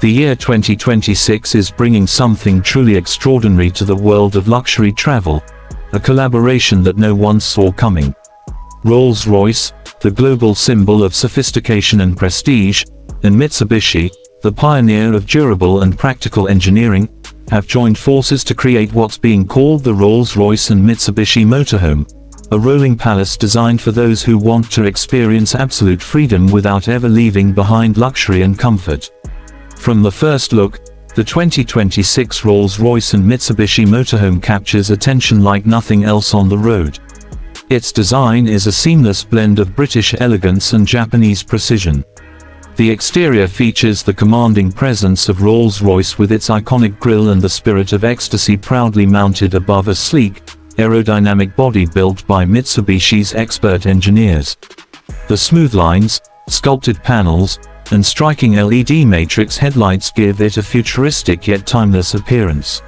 The year 2026 is bringing something truly extraordinary to the world of luxury travel, a collaboration that no one saw coming. Rolls-Royce, the global symbol of sophistication and prestige, and Mitsubishi, the pioneer of durable and practical engineering, have joined forces to create what's being called the Rolls-Royce and Mitsubishi Motorhome, a rolling palace designed for those who want to experience absolute freedom without ever leaving behind luxury and comfort. From the first look, the 2026 Rolls-Royce and Mitsubishi Motorhome captures attention like nothing else on the road. Its design is a seamless blend of British elegance and Japanese precision. The exterior features the commanding presence of Rolls-Royce with its iconic grille and the Spirit of Ecstasy proudly mounted above a sleek, aerodynamic body built by Mitsubishi's expert engineers. The smooth lines, sculpted panels, and striking LED matrix headlights give it a futuristic yet timeless appearance.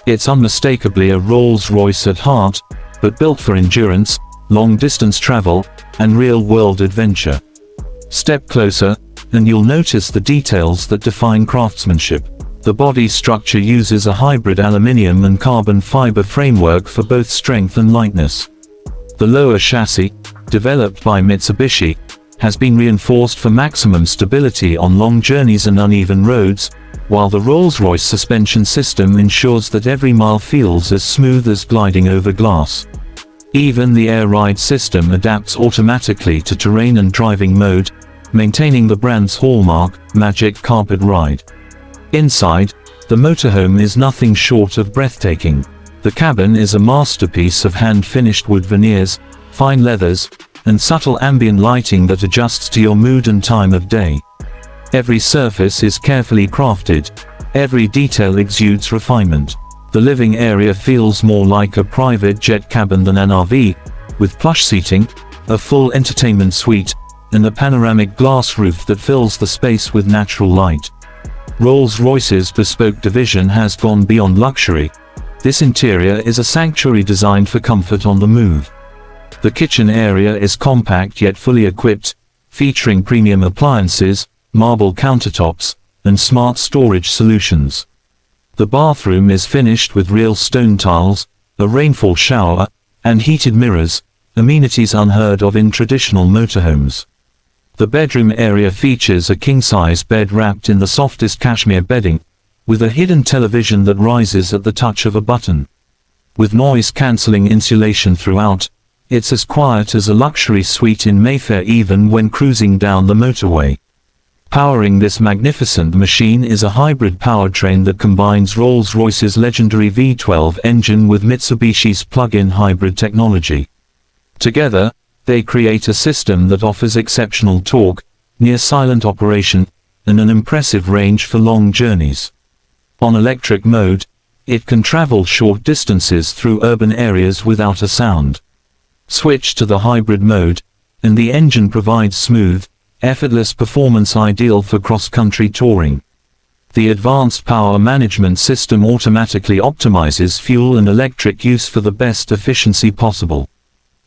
It's unmistakably a Rolls-Royce at heart, but built for endurance, long-distance travel, and real-world adventure. Step closer, and you'll notice the details that define craftsmanship. The body structure uses a hybrid aluminium and carbon fiber framework for both strength and lightness. The lower chassis, developed by Mitsubishi, has been reinforced for maximum stability on long journeys and uneven roads, while the Rolls-Royce suspension system ensures that every mile feels as smooth as gliding over glass. Even the air ride system adapts automatically to terrain and driving mode, maintaining the brand's hallmark, magic carpet ride. Inside, the motorhome is nothing short of breathtaking. The cabin is a masterpiece of hand-finished wood veneers, fine leathers, and subtle ambient lighting that adjusts to your mood and time of day. Every surface is carefully crafted, every detail exudes refinement. The living area feels more like a private jet cabin than an RV, with plush seating, a full entertainment suite, and a panoramic glass roof that fills the space with natural light. Rolls-Royce's bespoke division has gone beyond luxury. This interior is a sanctuary designed for comfort on the move. The kitchen area is compact yet fully equipped, featuring premium appliances, marble countertops, and smart storage solutions. The bathroom is finished with real stone tiles, a rainfall shower, and heated mirrors, amenities unheard of in traditional motorhomes. The bedroom area features a king-size bed wrapped in the softest cashmere bedding, with a hidden television that rises at the touch of a button. With noise-cancelling insulation throughout, it's as quiet as a luxury suite in Mayfair even when cruising down the motorway. Powering this magnificent machine is a hybrid powertrain that combines Rolls-Royce's legendary V12 engine with Mitsubishi's plug-in hybrid technology. Together, they create a system that offers exceptional torque, near-silent operation, and an impressive range for long journeys. On electric mode, it can travel short distances through urban areas without a sound. Switch to the hybrid mode, and the engine provides smooth, effortless performance ideal for cross-country touring. The advanced power management system automatically optimizes fuel and electric use for the best efficiency possible.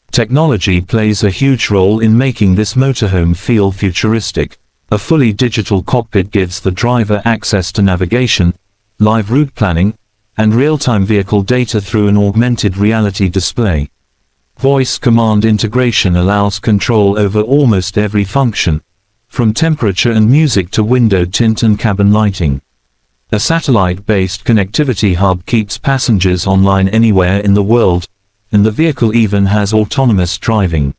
Technology plays a huge role in making this motorhome feel futuristic. A fully digital cockpit gives the driver access to navigation, live route planning, and real-time vehicle data through an augmented reality display. Voice command integration allows control over almost every function, from temperature and music to window tint and cabin lighting. A satellite-based connectivity hub keeps passengers online anywhere in the world, and the vehicle even has autonomous driving.